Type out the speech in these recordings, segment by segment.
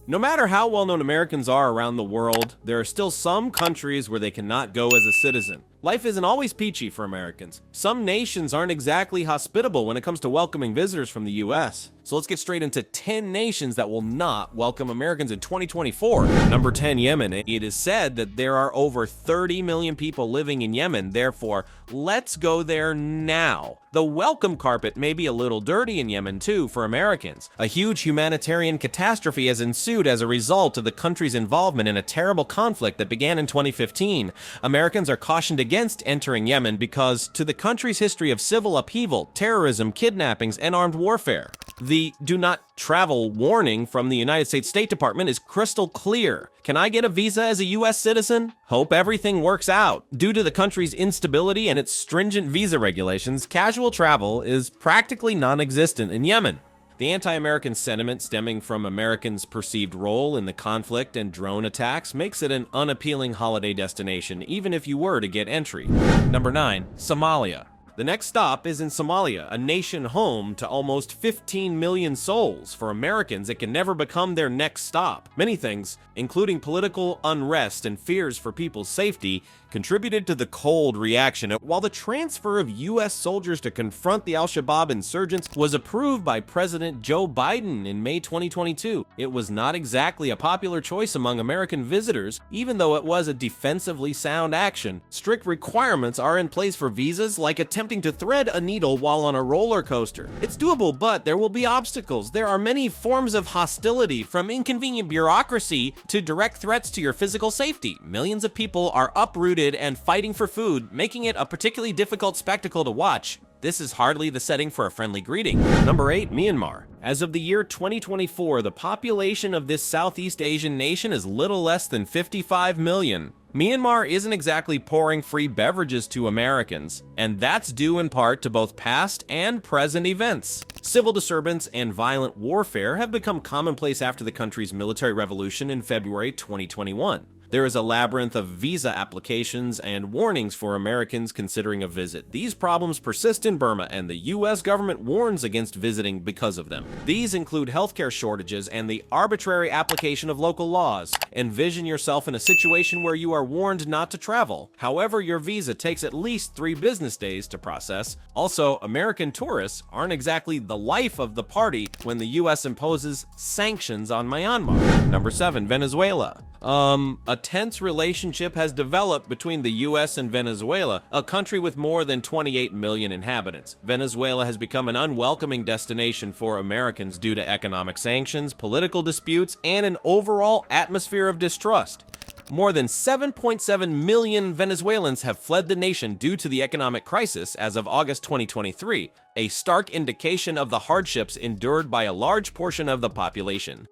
No matter how well-known Americans are around the world, there are still some countries where they cannot go as a citizen. Life isn't always peachy for Americans. Some nations aren't exactly hospitable when it comes to welcoming visitors from the US. So let's get straight into 10 nations that will not welcome Americans in 2024. Number 10, Yemen. It is said that there are over 30 million people living in Yemen, therefore, let's go there now. The welcome carpet may be a little dirty in Yemen too for Americans. A huge humanitarian catastrophe has ensued as a result of the country's involvement in a terrible conflict that began in 2015. Americans are cautioned against entering Yemen because to the country's history of civil upheaval, terrorism, kidnappings, and armed warfare. The do not travel warning from the United States State Department is crystal clear. Can I get a visa as a US citizen? Hope everything works out. Due to the country's instability and its stringent visa regulations, casual travel is practically non-existent in Yemen. The anti-American sentiment stemming from Americans' perceived role in the conflict and drone attacks makes it an unappealing holiday destination, even if you were to get entry. Number 9, Somalia. The next stop is in Somalia, a nation home to almost 15 million souls. For Americans, it can never become their next stop. Many things, including political unrest and fears for people's safety, contributed to the cold reaction. While the transfer of U.S. soldiers to confront the al-Shabaab insurgents was approved by President Joe Biden in May 2022, it was not exactly a popular choice among American visitors, even though it was a defensively sound action. Strict requirements are in place for visas, like attempting to thread a needle while on a roller coaster. It's doable, but there will be obstacles. There are many forms of hostility, from inconvenient bureaucracy to direct threats to your physical safety. Millions of people are uprooted and fighting for food, making it a particularly difficult spectacle to watch. This is hardly the setting for a friendly greeting. Number 8, Myanmar. As of the year 2024, the population of this Southeast Asian nation is little less than 55 million. Myanmar isn't exactly pouring free beverages to Americans, and that's due in part to both past and present events. Civil disturbance and violent warfare have become commonplace after the country's military revolution in February 2021. There is a labyrinth of visa applications and warnings for Americans considering a visit. These problems persist in Burma, and the U.S. government warns against visiting because of them. These include healthcare shortages and the arbitrary application of local laws. Envision yourself in a situation where you are warned not to travel. However, your visa takes at least 3 business days to process. Also, American tourists aren't exactly the life of the party when the U.S. imposes sanctions on Myanmar. Number 7, Venezuela. A tense relationship has developed between the US and Venezuela, a country with more than 28 million inhabitants. Venezuela has become an unwelcoming destination for Americans due to economic sanctions, political disputes, and an overall atmosphere of distrust. More than 7.7 million Venezuelans have fled the nation due to the economic crisis as of August 2023, a stark indication of the hardships endured by a large portion of the population.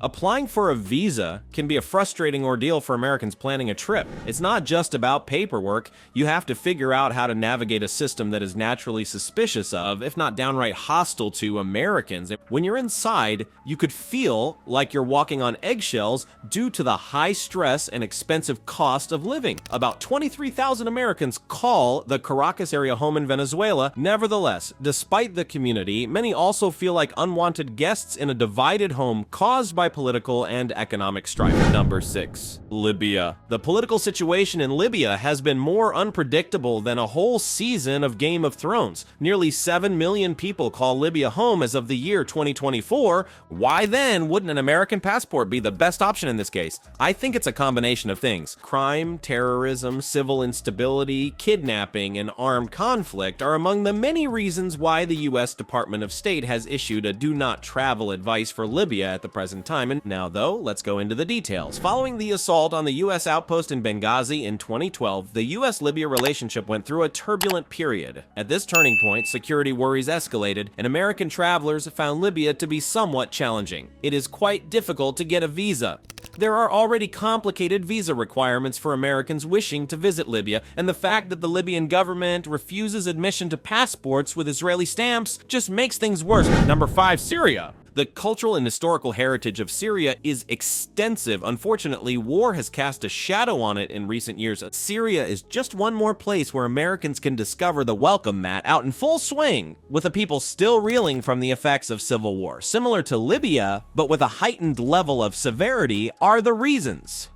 Applying for a visa can be a frustrating ordeal for Americans planning a trip. It's not just about paperwork. You have to figure out how to navigate a system that is naturally suspicious of, if not downright hostile to, Americans. When you're inside, you could feel like you're walking on eggshells due to the high stress and expensive cost of living. About 23,000 Americans call the Caracas area home in Venezuela. Nevertheless, despite the community, many also feel like unwanted guests in a divided home caused by political and economic strife. Number 6, Libya. The political situation in Libya has been more unpredictable than a whole season of Game of Thrones. Nearly 7 million people call Libya home as of the year 2024. Why then wouldn't an American passport be the best option in this case? I think it's a combination of things. Crime, terrorism, civil instability, kidnapping, and armed conflict are among the many reasons why the U.S. Department of State has issued a do not travel advice for Libya at the present time. And now, though, let's go into the details. Following the assault on the U.S. outpost in Benghazi in 2012, the U.S.-Libya relationship went through a turbulent period. At this turning point, security worries escalated, and American travelers found Libya to be somewhat challenging. It is quite difficult to get a visa. There are already complicated visa requirements for Americans wishing to visit Libya, and the fact that the Libyan government refuses admission to passports with Israeli stamps just makes things worse. Number 5, Syria. The cultural and historical heritage of Syria is extensive. Unfortunately, war has cast a shadow on it in recent years. Syria is just one more place where Americans can discover the welcome mat out in full swing, with the people still reeling from the effects of civil war. Similar to Libya, but with a heightened level of severity, are the reasons.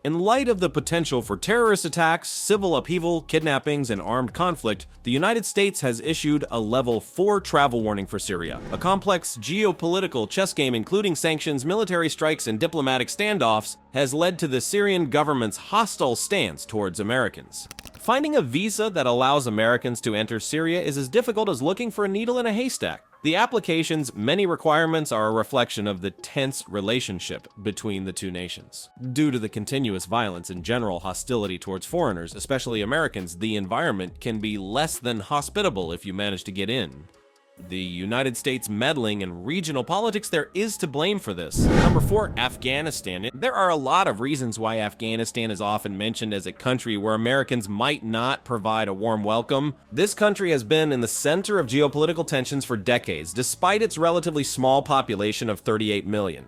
In light of the potential for terrorist attacks, civil upheaval, kidnappings, and armed conflict, the United States has issued a level 4 travel warning for Syria, a complex geopolitical chess game including sanctions, military strikes, and diplomatic standoffs has led to the Syrian government's hostile stance towards Americans. Finding a visa that allows Americans to enter Syria is as difficult as looking for a needle in a haystack. The application's many requirements are a reflection of the tense relationship between the two nations. Due to the continuous violence and general hostility towards foreigners, especially Americans, the environment can be less than hospitable if you manage to get in. The United States meddling in regional politics there is to blame for this. Number 4, Afghanistan. There are a lot of reasons why Afghanistan is often mentioned as a country where Americans might not provide a warm welcome. This country has been in the center of geopolitical tensions for decades, despite its relatively small population of 38 million.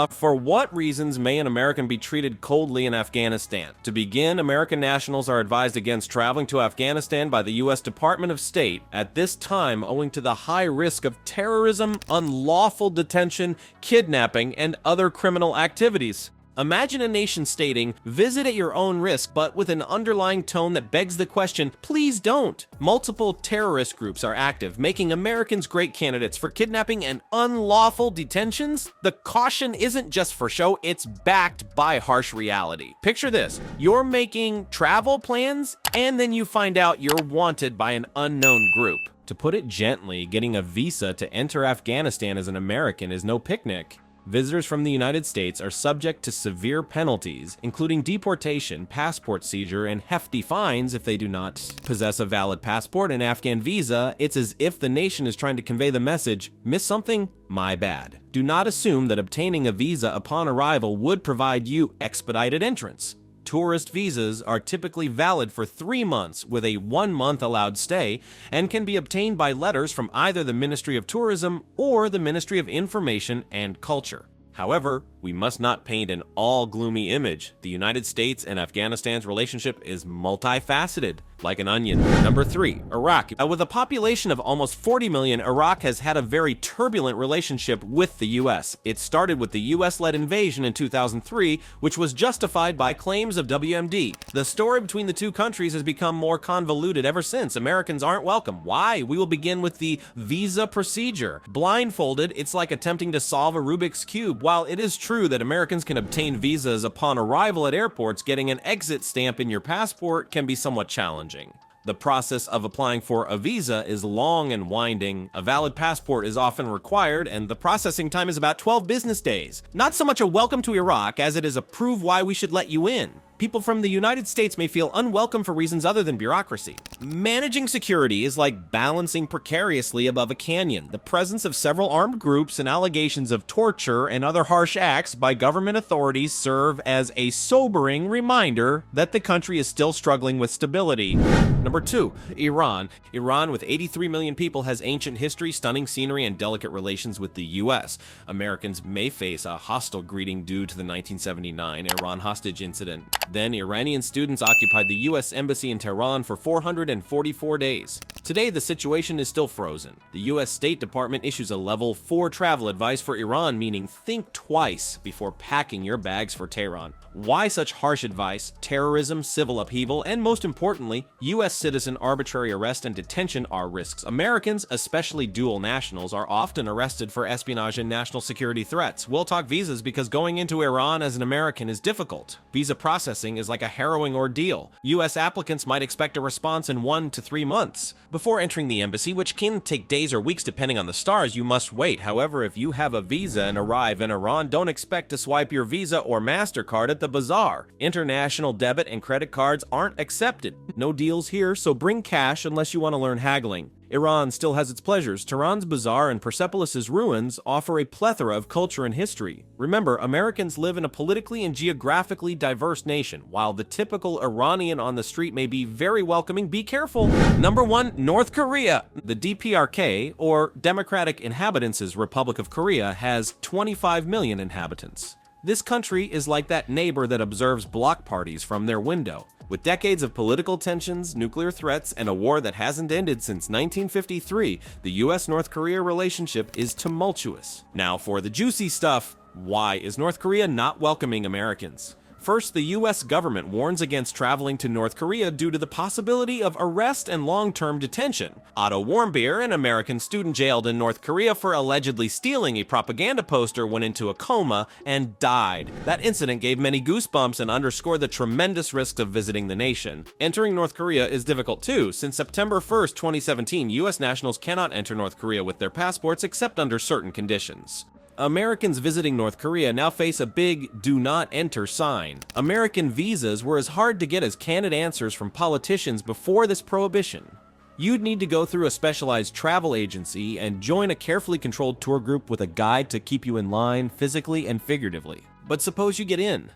For what reasons may an American be treated coldly in Afghanistan? To begin, American nationals are advised against traveling to Afghanistan by the U.S. Department of State at this time owing to the high risk of terrorism, unlawful detention, kidnapping, and other criminal activities. Imagine a nation stating, "Visit at your own risk," but with an underlying tone that begs the question, "Please don't." Multiple terrorist groups are active, making Americans great candidates for kidnapping and unlawful detentions. The caution isn't just for show, it's backed by harsh reality. Picture this, you're making travel plans, and then you find out you're wanted by an unknown group. To put it gently, getting a visa to enter Afghanistan as an American is no picnic. Visitors from the United States are subject to severe penalties, including deportation, passport seizure, and hefty fines if they do not possess a valid passport and Afghan visa. It's as if the nation is trying to convey the message, "Miss something? My bad." Do not assume that obtaining a visa upon arrival would provide you expedited entrance. Tourist visas are typically valid for 3 months with a 1-month allowed stay and can be obtained by letters from either the Ministry of Tourism or the Ministry of Information and Culture. However, we must not paint an all-gloomy image. The United States and Afghanistan's relationship is multifaceted, like an onion. Number 3, Iraq. With a population of almost 40 million, Iraq has had a very turbulent relationship with the U.S. It started with the U.S.-led invasion in 2003, which was justified by claims of WMD. The story between the two countries has become more convoluted ever since. Americans aren't welcome. Why? We will begin with the visa procedure. Blindfolded, it's like attempting to solve a Rubik's Cube. While it is true that Americans can obtain visas upon arrival at airports, getting an exit stamp in your passport can be somewhat challenging. The process of applying for a visa is long and winding. A valid passport is often required, and the processing time is about 12 business days. Not so much a welcome to Iraq as it is a prove why we should let you in. People from the United States may feel unwelcome for reasons other than bureaucracy. Managing security is like balancing precariously above a canyon. The presence of several armed groups and allegations of torture and other harsh acts by government authorities serve as a sobering reminder that the country is still struggling with stability. Number 2, Iran. Iran, with 83 million people, has ancient history, stunning scenery, and delicate relations with the U.S. Americans may face a hostile greeting due to the 1979 Iran hostage incident. Then, Iranian students occupied the U.S. Embassy in Tehran for 444 days. Today, the situation is still frozen. The U.S. State Department issues a level 4 travel advice for Iran, meaning think twice before packing your bags for Tehran. Why such harsh advice? Terrorism, civil upheaval, and most importantly, U.S. citizen arbitrary arrest and detention are risks. Americans, especially dual nationals, are often arrested for espionage and national security threats. We'll talk visas because going into Iran as an American is difficult. Visa processing is like a harrowing ordeal. U.S. applicants might expect a response in 1 to 3 months. Before entering the embassy, which can take days or weeks depending on the stars, you must wait. However, if you have a visa and arrive in Iran, don't expect to swipe your Visa or MasterCard at the bazaar. International debit and credit cards aren't accepted. No deals here, so bring cash unless you want to learn haggling. Iran still has its pleasures. Tehran's bazaar and Persepolis' ruins offer a plethora of culture and history. Remember, Americans live in a politically and geographically diverse nation. While the typical Iranian on the street may be very welcoming, be careful. Number 1, North Korea. The DPRK, or Democratic Inhabitants' Republic of Korea, has 25 million inhabitants. This country is like that neighbor that observes block parties from their window. With decades of political tensions, nuclear threats, and a war that hasn't ended since 1953, the US-North Korea relationship is tumultuous. Now for the juicy stuff, why is North Korea not welcoming Americans? First, the US government warns against traveling to North Korea due to the possibility of arrest and long-term detention. Otto Warmbier, an American student jailed in North Korea for allegedly stealing a propaganda poster, went into a coma and died. That incident gave many goosebumps and underscored the tremendous risks of visiting the nation. Entering North Korea is difficult too. Since September 1st, 2017, US nationals cannot enter North Korea with their passports except under certain conditions. Americans visiting North Korea now face a big "do not enter" sign. American visas were as hard to get as candid answers from politicians before this prohibition. You'd need to go through a specialized travel agency and join a carefully controlled tour group with a guide to keep you in line physically and figuratively. But suppose you get in.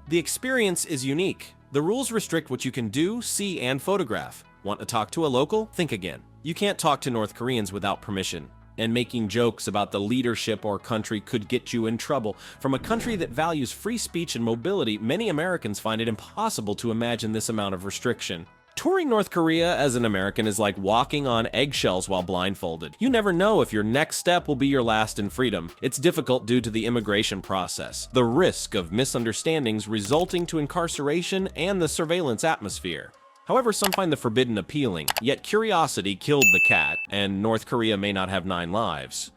The experience is unique. The rules restrict what you can do, see, and photograph. Want to talk to a local? Think again. You can't talk to North Koreans without permission. And making jokes about the leadership or country could get you in trouble. From a country that values free speech and mobility, many Americans find it impossible to imagine this amount of restriction. Touring North Korea as an American is like walking on eggshells while blindfolded. You never know if your next step will be your last in freedom. It's difficult due to the immigration process, the risk of misunderstandings resulting to incarceration, and the surveillance atmosphere. However, some find the forbidden appealing, yet curiosity killed the cat, and North Korea may not have 9 lives.